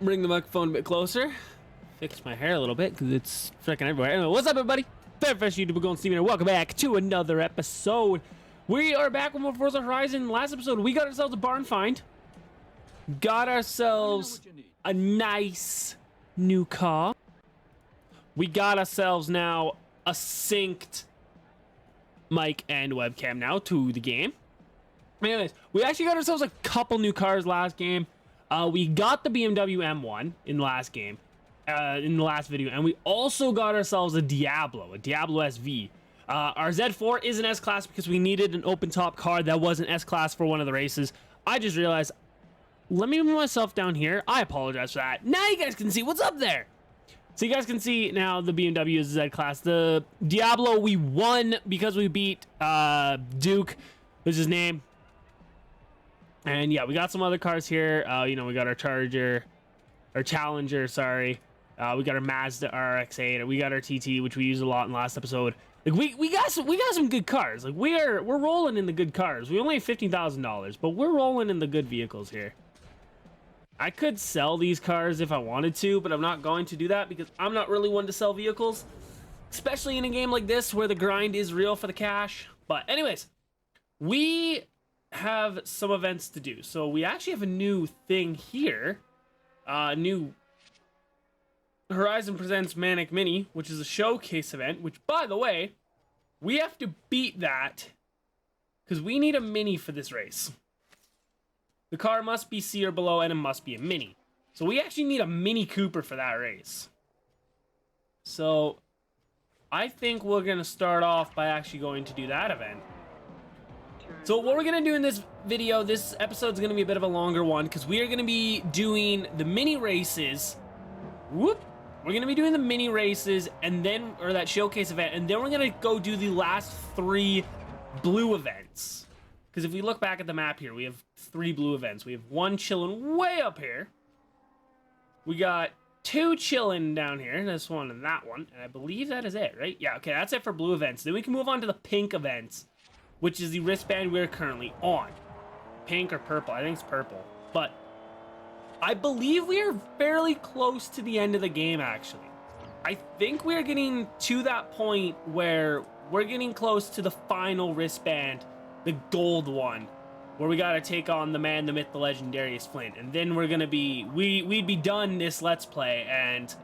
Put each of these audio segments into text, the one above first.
Bring the microphone a bit closer. Fix my hair a little bit because it's freaking everywhere. Anyway, what's up, everybody? Fresh YouTube, going Simeon, and welcome back to another episode. We are back with more Forza Horizon. Last episode, we got ourselves a barn find. Got ourselves a nice new car. We got ourselves now a synced mic and webcam now to the game. Anyways, we actually got ourselves a couple new cars last game. We got the BMW M1 in the last game, in the last video, and we also got ourselves a Diablo SV. Our Z4 is an S-Class because we needed an open-top car that was an S-Class for one of the races. I just realized, let me move myself down here. I apologize for that. Now you guys can see what's up there. So you guys can see now the BMW is a Z-Class. The Diablo, we won because we beat Duke, was his name. And yeah, we got some other cars here. You know, we got our Challenger, sorry. We got our Mazda RX-8. We got our TT, which we used a lot in the last episode. Like we got some good cars. Like we're rolling in the good cars. We only have $15,000, but we're rolling in the good vehicles here. I could sell these cars if I wanted to, but I'm not going to do that because I'm not really one to sell vehicles, especially in a game like this where the grind is real for the cash. But anyways, we have some events to do. So we actually have a new thing here. New Horizon Presents Manic Mini, which is a showcase event, which, by the way, we have to beat that because we need a mini for this race. The car must be C or below, and it must be a mini. So we actually need a Mini Cooper for that race. So I think we're going to start off by actually going to do that event. So what we're going to do in this video, this episode is going to be a bit of a longer one because we are going to be doing the mini races. Whoop. We're going to be doing the mini races and then, or that showcase event, and then we're going to go do the last 3 blue events. Because if we look back at the map here, we have 3 blue events. We have 1 chilling way up here. We got 2 chilling down here. This one and that one. And I believe that is it, right? Yeah, okay, that's it for blue events. Then we can move on to the pink events, which is the wristband we're currently on. Pink or purple? I think it's purple. But I believe we are fairly close to the end of the game, actually. I think we're getting to that point where we're getting close to the final wristband, the gold one, where we gotta take on the man, the myth, the legend, Darius Flint. And then we're gonna be, we'd be done this Let's Play, and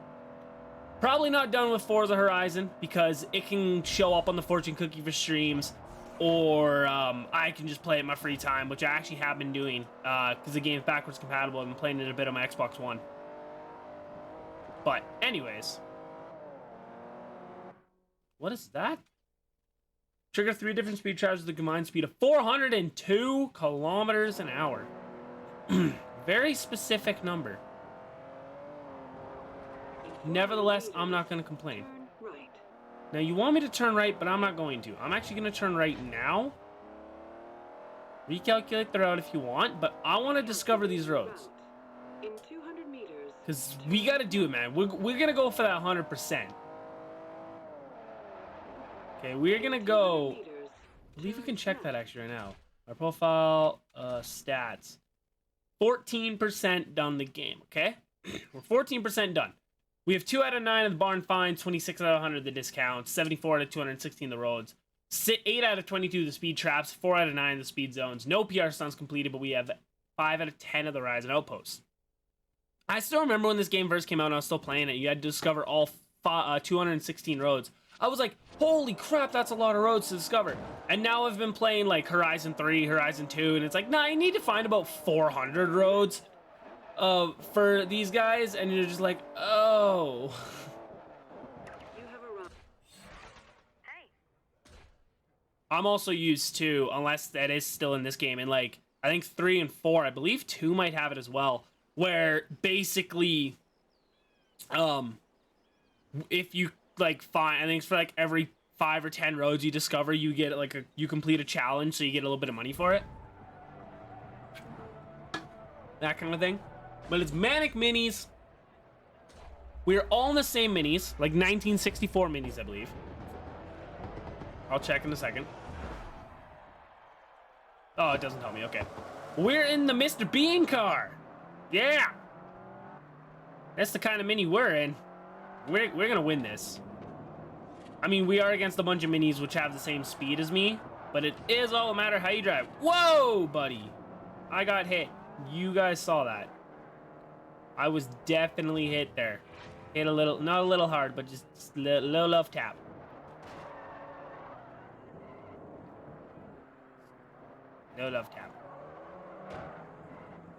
probably not done with Forza Horizon, because it can show up on the fortune cookie for streams, or I can just play it in my free time, which I actually have been doing, because the game's backwards compatible. I've been playing it a bit on my Xbox One. But anyways, what is that? Trigger 3 different speed traps with a combined speed of 402 kilometers an hour. Very specific number. Nevertheless, I'm not going to complain. Now, you want me to turn right, but I'm not going to. I'm actually going to turn right now. Recalculate the route if you want, but I want to discover these roads. Because we got to do it, man. We're going to go for that 100%. Okay, we're going to go... I believe we can check that actually right now. Our profile, stats. 14% done the game, okay? We're 14% done. We have 2 out of 9 of the barn finds, 26 out of 100 the discounts, 74 out of 216 the roads, 8 out of 22 the speed traps, 4 out of 9 the speed zones. No PR stunts completed, but we have 5 out of 10 of the rides and outposts. I still remember when this game first came out and I was still playing it. You had to discover all 216 roads. I was like, holy crap, that's a lot of roads to discover. And now I've been playing like Horizon 3, Horizon 2, and it's like, nah, I need to find about 400 roads for these guys, and you're just like, oh. Hey. I'm also used to, unless that is still in this game, and like, I think 3 and 4, I believe 2 might have it as well, where basically, if you like find, I think it's for like every 5 or 10 roads you discover, you get like you complete a challenge, so you get a little bit of money for it. That kind of thing. But it's Manic Minis. We're all in the same minis, like 1964 minis, I believe. I'll check in a second. Oh, it doesn't tell me. Okay. We're in the Mr. Bean car. Yeah. That's the kind of mini we're in. We're gonna win this. I mean, we are against a bunch of minis which have the same speed as me, but it is all a matter how you drive. Whoa, buddy! I got hit. You guys saw that. I was definitely hit there. Hit a little, not a little hard, but just a little love tap. No love tap.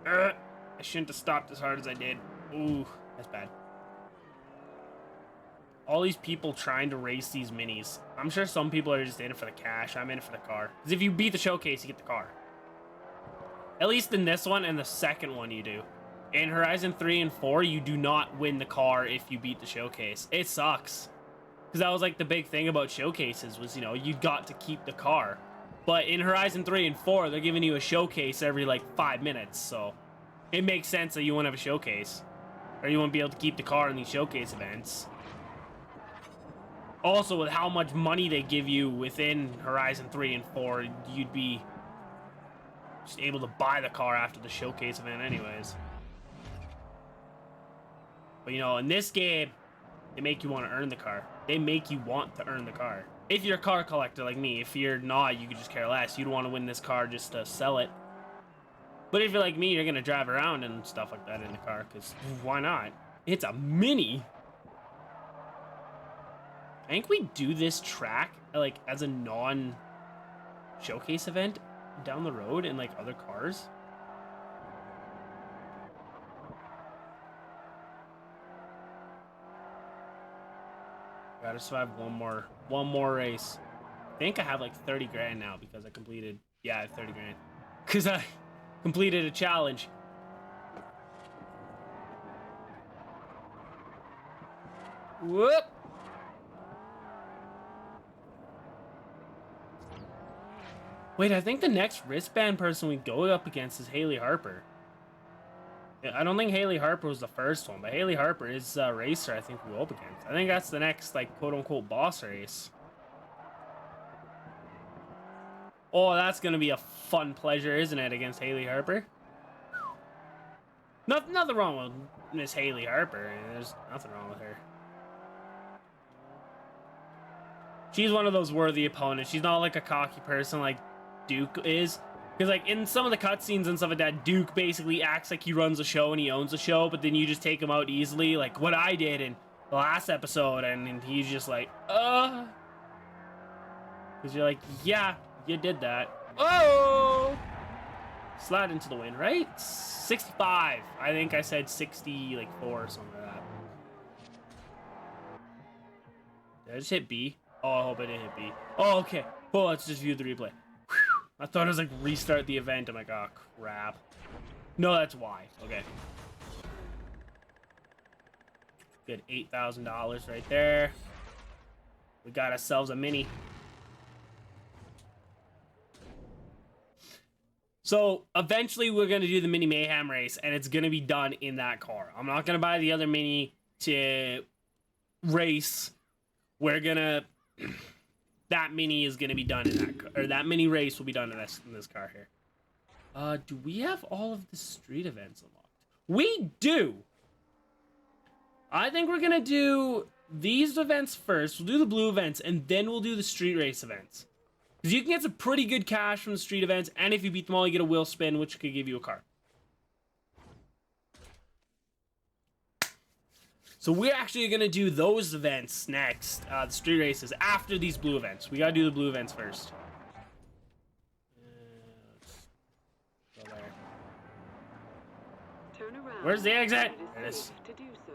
I shouldn't have stopped as hard as I did. Ooh, that's bad. All these people trying to race these minis. I'm sure some people are just in it for the cash. I'm in it for the car. Because if you beat the showcase, you get the car. At least in this one and the second one you do. In Horizon 3 and 4, you do not win the car if you beat the showcase. It sucks. Because that was like the big thing about showcases was, you know, you got to keep the car. But in Horizon 3 and 4, they're giving you a showcase every like 5 minutes. So it makes sense that you won't have a showcase. Or you won't be able to keep the car in these showcase events. Also, with how much money they give you within Horizon 3 and 4, you'd be just able to buy the car after the showcase event anyways. But, you know, in this game, they make you want to earn the car. They make you want to earn the car. If you're a car collector like me, if you're not, you could just care less. You'd want to win this car just to sell it. But if you're like me, you're going to drive around and stuff like that in the car, because why not? It's a mini. I think we do this track like as a non-showcase event down the road in like other cars. Gotta survive one more race. I think I have like 30 grand now because I completed, yeah, I have 30 grand. Because I completed a challenge. Whoop! Wait, I think the next wristband person we go up against is Haley Harper. I don't think Haley Harper was the first one, but Haley Harper is a racer I think we go up against. I think that's the next, like, quote-unquote boss race. Oh, that's going to be a fun pleasure, isn't it, against Haley Harper? Nothing wrong with Miss Haley Harper. There's nothing wrong with her. She's one of those worthy opponents. She's not like a cocky person like Duke is. Because, like, in some of the cutscenes and stuff like that, Duke basically acts like he runs a show and he owns a show, but then you just take him out easily, like what I did in the last episode, and he's just like, Because you're like, yeah, you did that. Oh! Slide into the wind, right? 65. I think I said 60, like, 4 or something like that. Did I just hit B? Oh, I hope I didn't hit B. Oh, okay. Oh, let's just view the replay. I thought it was like restart the event. I'm like, oh crap. No, that's why. Okay. Good, $8,000 right there. We got ourselves a mini. So eventually we're gonna do the mini mayhem race, and it's gonna be done in that car. I'm not gonna buy the other mini to race. We're gonna. That mini is going to be done in that car, or that mini race will be done in this car here. Do we have all of the street events unlocked? We do! I think we're going to do these events first. We'll do the blue events, and then we'll do the street race events. Because you can get some pretty good cash from the street events, and if you beat them all, you get a wheel spin, which could give you a car. So we're actually going to do those events next, the street races, after these blue events. We got to do the blue events first. Let's go there. Turn around. Where's the exit? It is safe to do so.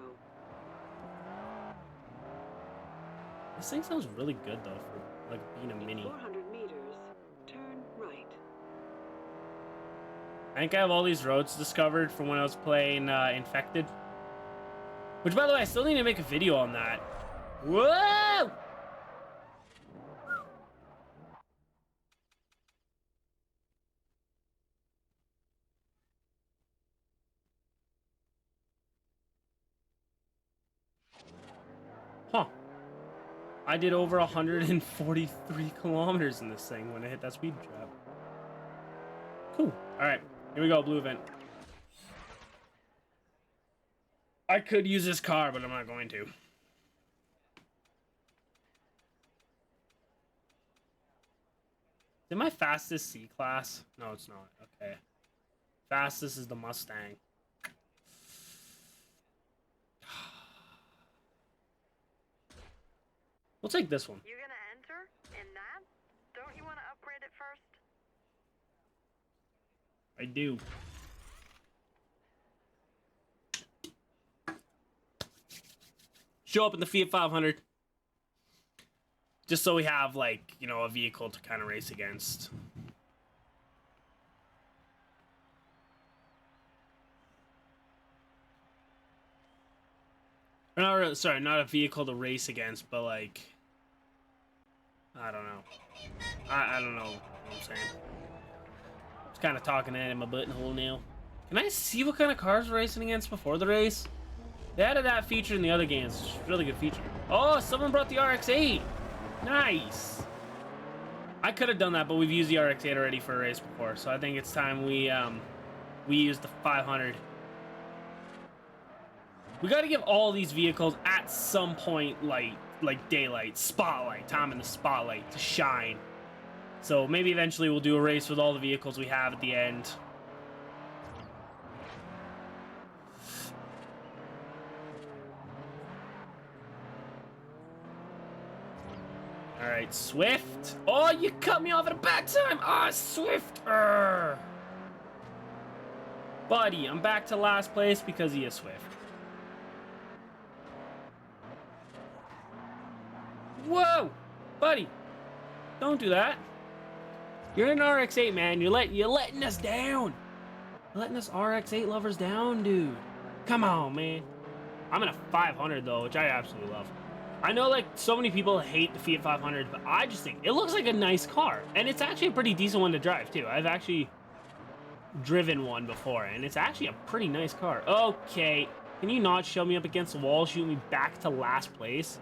This thing sounds really good, though, for like being a mini. 400 meters. Turn right. I think I have all these roads discovered from when I was playing Infected. Which, by the way, I still need to make a video on that. Whoa! Huh. I did over 143 kilometers in this thing when I hit that speed trap. Cool. All right. Here we go, blue event. I could use this car, but I'm not going to. Is it my fastest C-Class? No, it's not. Okay. Fastest is the Mustang. We'll take this one. You gonna enter in that? Don't you want to upgrade it first? I do. Show up in the Fiat 500. Just so we have, like, you know, a vehicle to kind of race against. Or not really, sorry, not a vehicle to race against, but like, I don't know. I don't know what I'm saying. Just kind of talking at my buttonhole now. Can I see what kind of cars we're racing against before the race? They added that feature in the other games. It's a really good feature. Oh, someone brought the RX-8. Nice. I could have done that, but we've used the RX-8 already for a race before, so I think it's time we use the 500. We got to give all these vehicles at some point like daylight, spotlight, time in the spotlight to shine. So maybe eventually we'll do a race with all the vehicles we have at the end. All right, Swift. Oh, you cut me off at a bad time. Ah, Swift. Urgh. Buddy, I'm back to last place because he is Swift. Whoa, buddy, don't do that. You're an RX-8, man. You're letting us down. You're letting us RX-8 lovers down, dude. Come on, man. I'm in a 500 though, which I absolutely love. I know like so many people hate the Fiat 500, but I just think it looks like a nice car, and it's actually a pretty decent one to drive too. I've actually driven one before, and it's actually a pretty nice car. Okay, can you not shove me up against the wall, shoot me back to last place?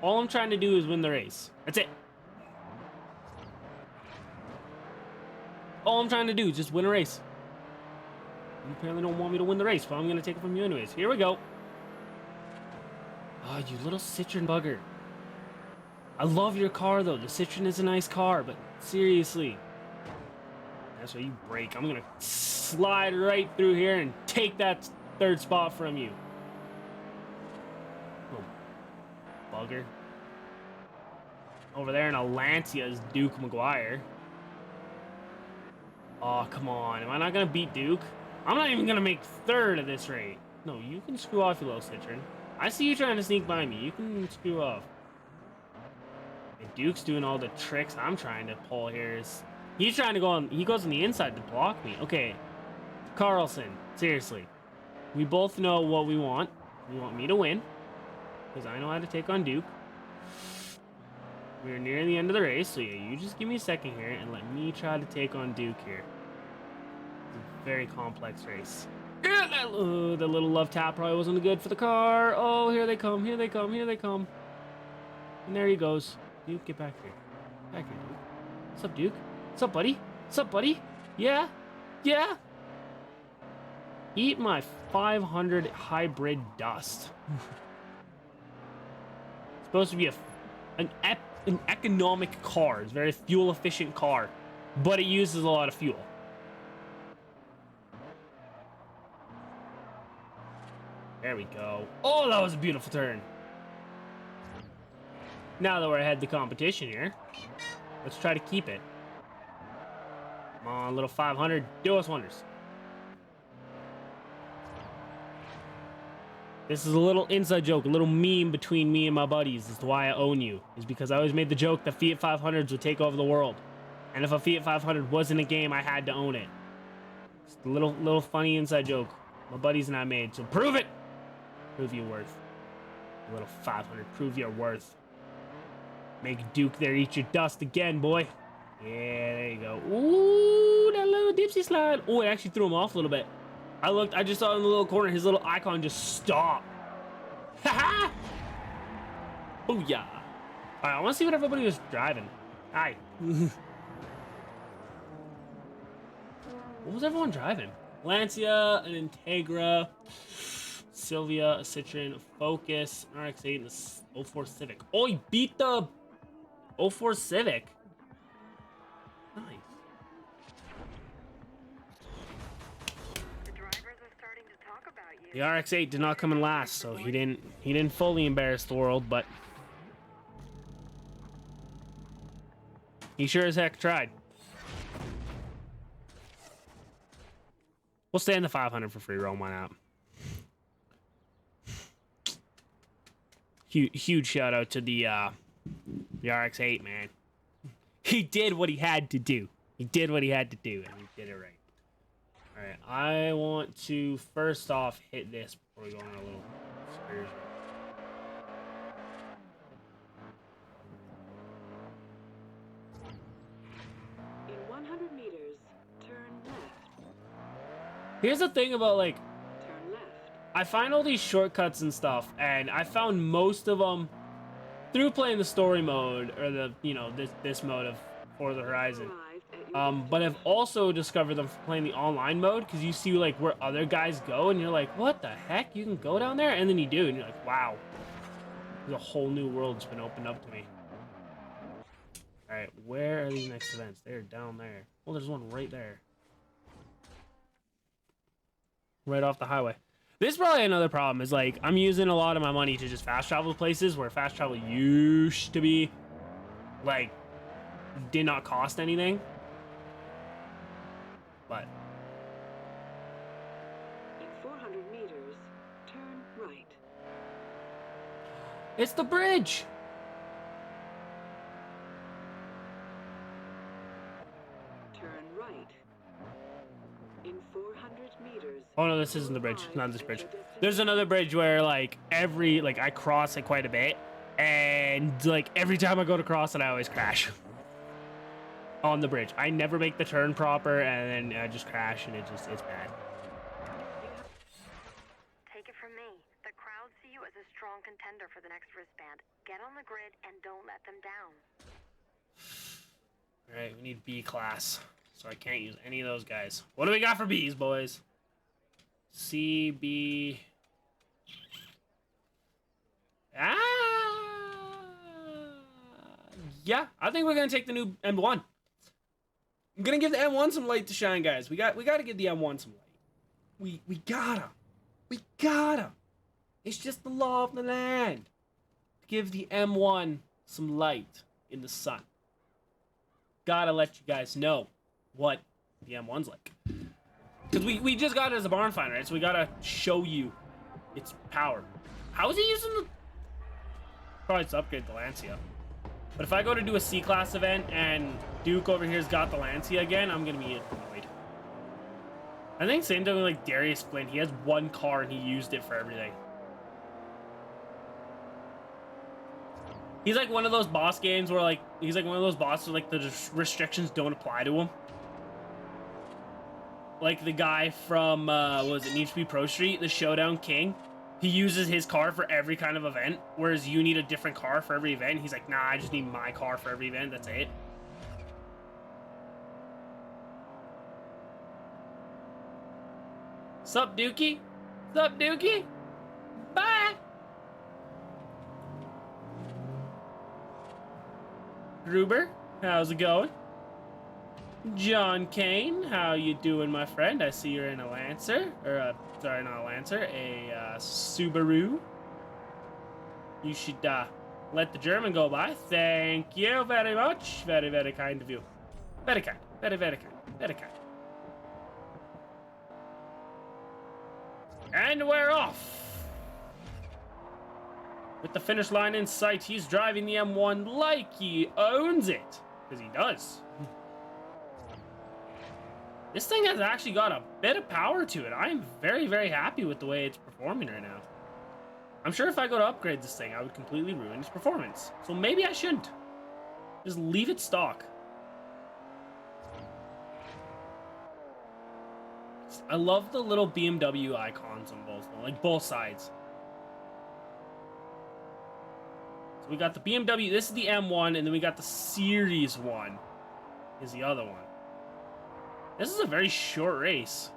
All I'm trying to do is win the race. That's it. All I'm trying to do is just win a race. You apparently don't want me to win the race, but I'm going to take it from you anyways. Here we go. Oh, you little Citroen bugger. I love your car, though. The Citroen is a nice car, but seriously. That's why you brake. I'm going to slide right through here and take that third spot from you. Bugger. Over there in a Lancia is Duke McGuire. Oh, come on. Am I not going to beat Duke? I'm not even going to make third at this rate. No, you can screw off, you little Citroen. I see you trying to sneak by me. You can screw off. And Duke's doing all the tricks I'm trying to pull here. He's trying to go on. He goes on the inside to block me. Okay. Carlson, seriously. We both know what we want. We want me to win. Because I know how to take on Duke. We're near the end of the race, so yeah, you just give me a second here and let me try to take on Duke here. It's a very complex race. Yeah, that little love tap probably wasn't good for the car. Oh, here they come, here they come, here they come. And there he goes. Duke, get back here. Back here, Duke. What's up, Duke? What's up, buddy? What's up, buddy? Yeah? Yeah? Eat my 500 hybrid dust. Supposed to be an economic car. It's a very fuel efficient car, but it uses a lot of fuel. There we go. Oh, that was a beautiful turn. Now that we're ahead of the competition here, let's try to keep it. Come on, little 500, do us wonders. This is a little inside joke, a little meme between me and my buddies as to why I own you. Is because I always made the joke that Fiat 500s would take over the world. And if a Fiat 500 wasn't a game, I had to own it. Just a little funny inside joke my buddies and I made. So prove it! Prove your worth. A little 500, prove your worth. Make Duke there eat your dust again, boy. Yeah, there you go. Ooh, that little dipsy slide. Oh, it actually threw him off a little bit. I just saw in the little corner, his little icon just stopped. Haha! Booyah. Alright, I want to see what everybody was driving. Hi. What was everyone driving? Lancia, an Integra, Sylvia, a Citroen, Focus, an RX-8, and a 04 Civic. Oh, he beat the 04 Civic. Nice. The drivers are starting to talk about you. The RX-8 did not come in last, so he didn't fully embarrass the world, but he sure as heck tried. We'll stay in the 500 for free roam. Why not? Huge shout out to the RX-8, man. He did what he had to do. He did what he had to do, and he did it right. All right, I want to first off hit this before we go on a little excursion. In 100 meters, turn left. Here's the thing about, like, Turn left. I find all these shortcuts and stuff, and I found most of them through playing the story mode, or the, you know, this mode of Forza Horizon. Arrive at your But I've also discovered them from playing the online mode, because you see, like, where other guys go, and you're like, what the heck? You can go down there? And then you do, and you're like, wow. There's a whole new world that's been opened up to me. Alright, where are these next events? They're down there. Well, there's one right there. Right off the highway. This is probably another problem, is, like, I'm using a lot of my money to just fast travel places where fast travel used to be, like, did not cost anything. But In 400 meters, turn right. it's the bridge. Turn right. In 400 meters. Oh no, this isn't the bridge. Not this arrive bridge. at your destination. There's another bridge where, like, I cross it quite a bit, and, like, every time I go to cross it, I always crash on the bridge. I never make the turn proper, and then I just crash, and it's bad. Take it from me. The crowd see you as a strong contender for the next wristband. Get on the grid and don't let them down. All right, we need B class, so I can't use any of those guys. What do we got for Bs, boys? C, B. Yeah, I think we're gonna take the new M1. I'm gonna give the M1 some light to shine, guys. We gotta give the M1 some light. We gotta. It's just the law of the land. Give the M1 some light in the sun. Gotta let you guys know what the M1's like. Because we just got it as a barn finder, right? So we gotta show you its power. How is he using the... Probably to upgrade the Lancia. But if I go to do a C-Class event and Duke over here's got the Lancia again, I'm gonna be annoyed. I think same thing with, like, Darius Flynn. He has one car and he used it for everything. He's like one of those boss games where, like, he's like one of those bosses where, like, the restrictions don't apply to him. Like the guy from, what was it, Need to Be Pro Street, the Showdown King. He uses his car for every kind of event, whereas you need a different car for every event. He's like, nah, I just need my car for every event, that's it. Sup, Dookie? Sup, Dookie? Bye! Gruber, how's it going? John Kane, how you doing, my friend? I see you're in a Lancer, or sorry, not a Lancer, a Subaru. You should let the German go by. Thank you very much. Very, very kind of you. Very kind. Very, very kind. Very kind. And we're off. With the finish line in sight, he's driving the M1 like he owns it. Because he does. This thing has actually got a bit of power to it. I am very, very happy with the way it's performing right now. I'm sure if I go to upgrade this thing, I would completely ruin its performance. So maybe I shouldn't. Just leave it stock. I love the little BMW icons on both, like both sides. So we got the BMW, this is the M1, and then we got the Series 1 is the other one. This is a very short race.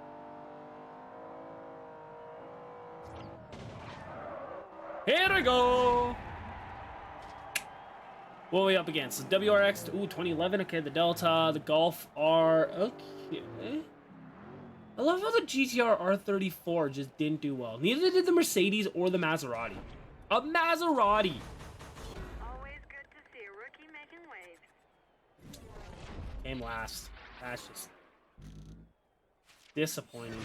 Here we go. What are we up against? The WRX, ooh, 2011. Okay, the Delta, the Golf R. Okay. I love how the GTR R34 just didn't do well. Neither did the Mercedes or the Maserati. A Maserati. Always good to see a rookie making waves. Came last. That's just disappointing.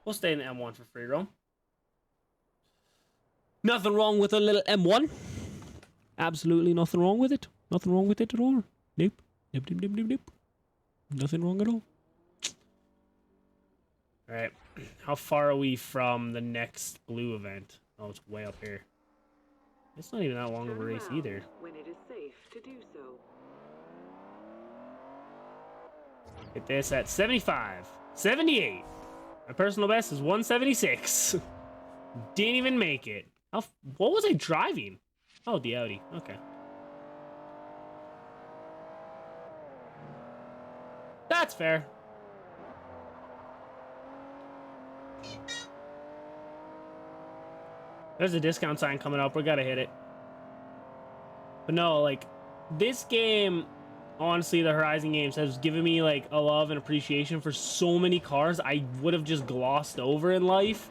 We'll stay in the M1 for free roam. Nothing wrong with a little M1. Absolutely nothing wrong with it. Nothing wrong with it at all. Nope. Nope, nope, nope, nope, nope. Nothing wrong at all. Alright. How far are we from the next blue event? Oh, it's way up here. It's not even that long of a race either. When it is safe to do so. Get this at 75. 78. My personal best is 176. Didn't even make it. What was I driving? Oh, the Audi. Okay. That's fair. There's a discount sign coming up. We gotta hit it. But no, like, this game, honestly, the Horizon games has given me, like, a love and appreciation for so many cars I would have just glossed over in life.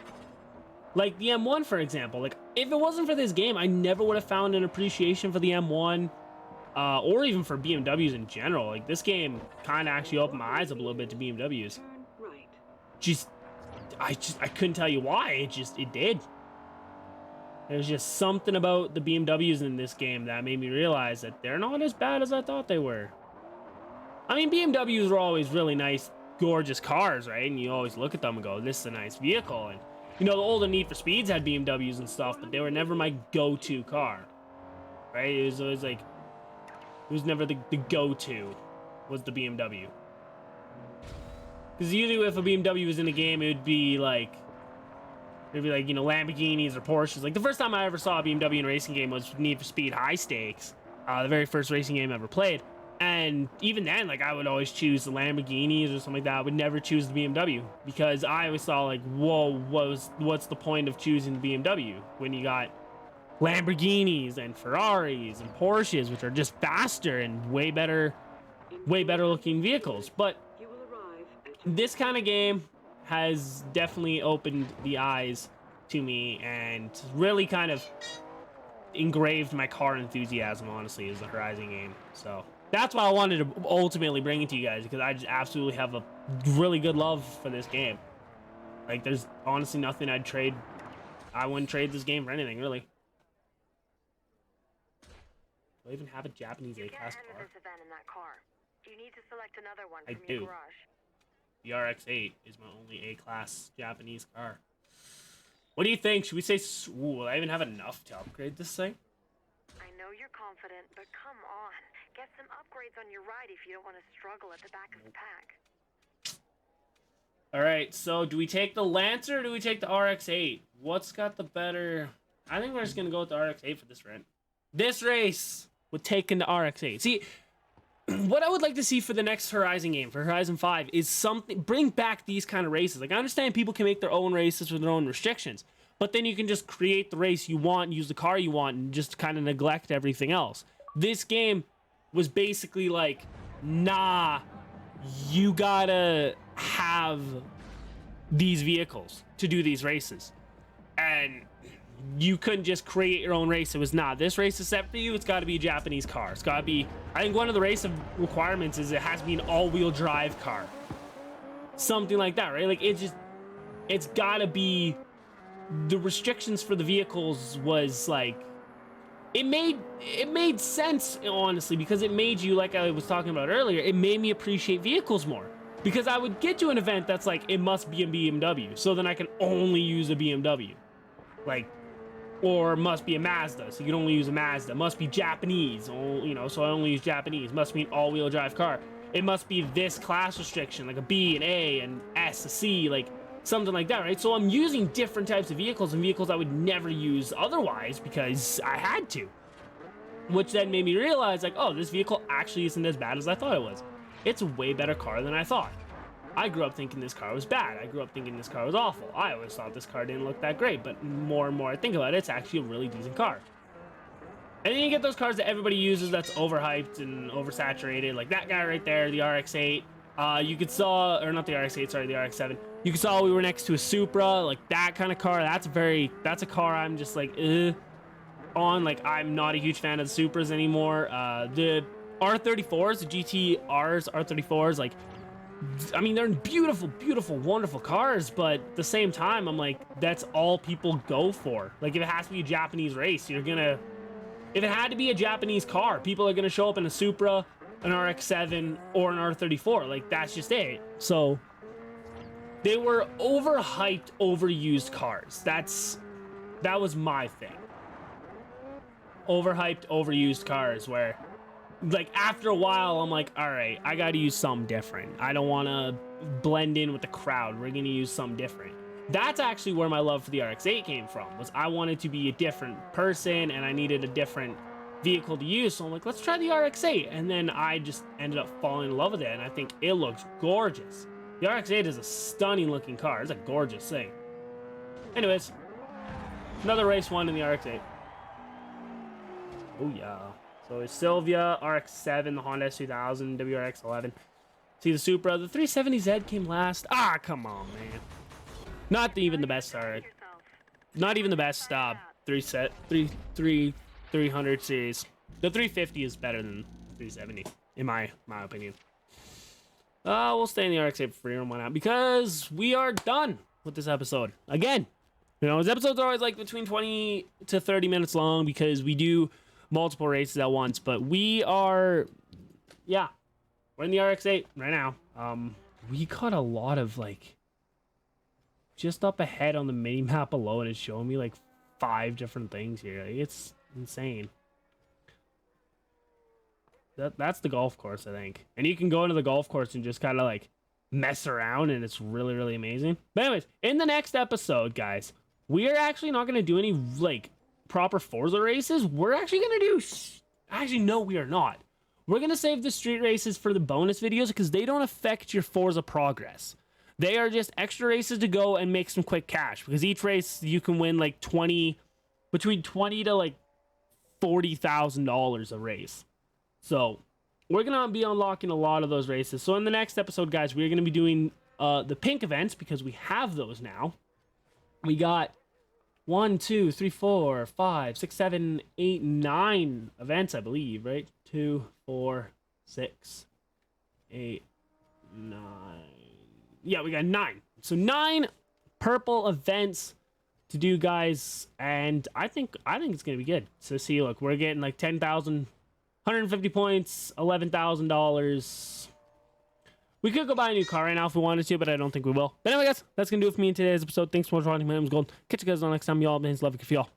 Like the M1, for example. Like, if it wasn't for this game, I never would have found an appreciation for the M1, or even for BMWs in general. Like, this game kind of actually opened my eyes up a little bit to BMWs. Turn right. I couldn't tell you why. It did. There's just something about the BMWs in this game that made me realize that they're not as bad as I thought they were. I mean, BMWs were always really nice, gorgeous cars, right? And you always look at them and go, this is a nice vehicle. And, you know, the older Need for Speeds had BMWs and stuff, but they were never my go-to car, right? It was always like, it was never the go-to was the BMW. Because usually if a BMW was in a game, it would be like, you know, Lamborghinis or Porsches. Like, the first time I ever saw a BMW in a racing game was Need for Speed High Stakes, the very first racing game I ever played. And even then, like, I would always choose the Lamborghinis or something like that. I would never choose the BMW because I always saw, like, whoa, what's the point of choosing the BMW when you got Lamborghinis and Ferraris and Porsches, which are just faster and way better looking vehicles. But You will arrive at this kind of game has definitely opened the eyes to me and really kind of engraved my car enthusiasm, honestly, is the Horizon game. So that's why I wanted to ultimately bring it to you guys, because I just absolutely have a really good love for this game. Like, there's honestly nothing I wouldn't trade this game for anything, really. Do I even have a Japanese A-Class You can't car? enter this event in that car. You need to select another one I from do. your garage. The RX-8 is my only A-Class Japanese car. What do you think? Should we say... Ooh, will I even have enough to upgrade this thing? I know you're confident, but come on. Get some upgrades on your ride if you don't want to struggle at the back of the pack. Alright, so do we take the Lancer or do we take the RX-8? What's got the better... I think we're just going to go with the RX-8 for this run. This race would take in the RX-8. See... What I would like to see for the next Horizon game, for Horizon 5, is something, bring back these kind of races. Like, I understand people can make their own races with their own restrictions, but then you can just create the race you want, use the car you want, and just kind of neglect everything else. This game was basically like, nah, you gotta have these vehicles to do these races. And you couldn't just create your own race. It was not. This race is set for you. It's got to be a Japanese car. It's got to be... I think one of the race requirements is it has to be an all-wheel drive car. Something like that, right? Like, it's got to be... The restrictions for the vehicles was, like... It made sense, honestly, because it made you, like I was talking about earlier, it made me appreciate vehicles more. Because I would get to an event that's like, it must be a BMW. So then I can only use a BMW. Like... Or must be a Mazda, so you can only use a Mazda. Must be Japanese, you know, so I only use Japanese. Must be an all-wheel drive car. It must be this class restriction, like a B, an A, an S, a C, like something like that, right? So I'm using different types of vehicles and vehicles I would never use otherwise because I had to. Which then made me realize, like, oh, this vehicle actually isn't as bad as I thought it was. It's a way better car than I thought. I grew up thinking this car was bad. I grew up thinking this car was awful. I always thought this car didn't look that great, but more and more I think about it, it's actually a really decent car. And then you get those cars that everybody uses that's overhyped and oversaturated, like that guy right there, the RX-8. You could saw, or not the RX-8, sorry, the RX-7. You could saw we were next to a Supra, like that kind of car. That's a car I'm just like, on. Like, I'm not a huge fan of the Supras anymore. The R34s, the GTRs, R34s, like, I mean, they're beautiful, beautiful, wonderful cars, but at the same time, I'm like, that's all people go for. Like, if it has to be a Japanese race, if it had to be a Japanese car, people are gonna show up in a Supra, an RX-7, or an R34. Like, that's just it. So, they were overhyped, overused cars. That was my thing. Overhyped, overused cars where, like, after a while, I'm like, all right, I got to use something different. I don't want to blend in with the crowd. We're going to use something different. That's actually where my love for the RX-8 came from, was I wanted to be a different person and I needed a different vehicle to use. So I'm like, let's try the RX-8. And then I just ended up falling in love with it. And I think it looks gorgeous. The RX-8 is a stunning looking car. It's a gorgeous thing. Anyways, another race won in the RX-8. Oh, yeah. So it's Sylvia, RX-7, the Honda S2000, WRX-11. See the Supra. The 370Z came last. Ah, come on, man. Not even the best, not even the best 300 series. The 350 is better than 370, in my opinion. We'll stay in the RX-8 for free, why not? Because we are done with this episode. Again, you know, these episodes are always like between 20 to 30 minutes long because we do multiple races at once, but we are, yeah, we're in the RX-8 right now. We got a lot of, like, just up ahead on the mini map alone, it's showing me like 5 different things here. Like, it's insane. That's the golf course, I think, and you can go into the golf course and just kind of like mess around, and it's really, really amazing. But anyways, in the next episode, guys, we are actually not going to do any like proper Forza races. We're actually gonna do, actually no, we are not. We're gonna save the street races for the bonus videos because they don't affect your Forza progress. They are just extra races to go and make some quick cash, because each race you can win like between 20 to like $40,000 a race. So we're gonna be unlocking a lot of those races. So in the next episode, guys, we're gonna be doing the pink events because we have those now. We got 1, 2, 3, 4, 5, 6, 7, 8, 9 events, I believe, right? 2, 4, 6, 8, 9. Yeah, we got 9. So 9 purple events to do, guys, and I think it's gonna be good. So see, look, we're getting like 10,000, 150 points, $11,000. We could go buy a new car right now if we wanted to, but I don't think we will. But anyway, guys, that's gonna do it for me in today's episode. Thanks so much for watching. My name is Gold. Catch you guys on next time. Y'all, man, love you, y'all.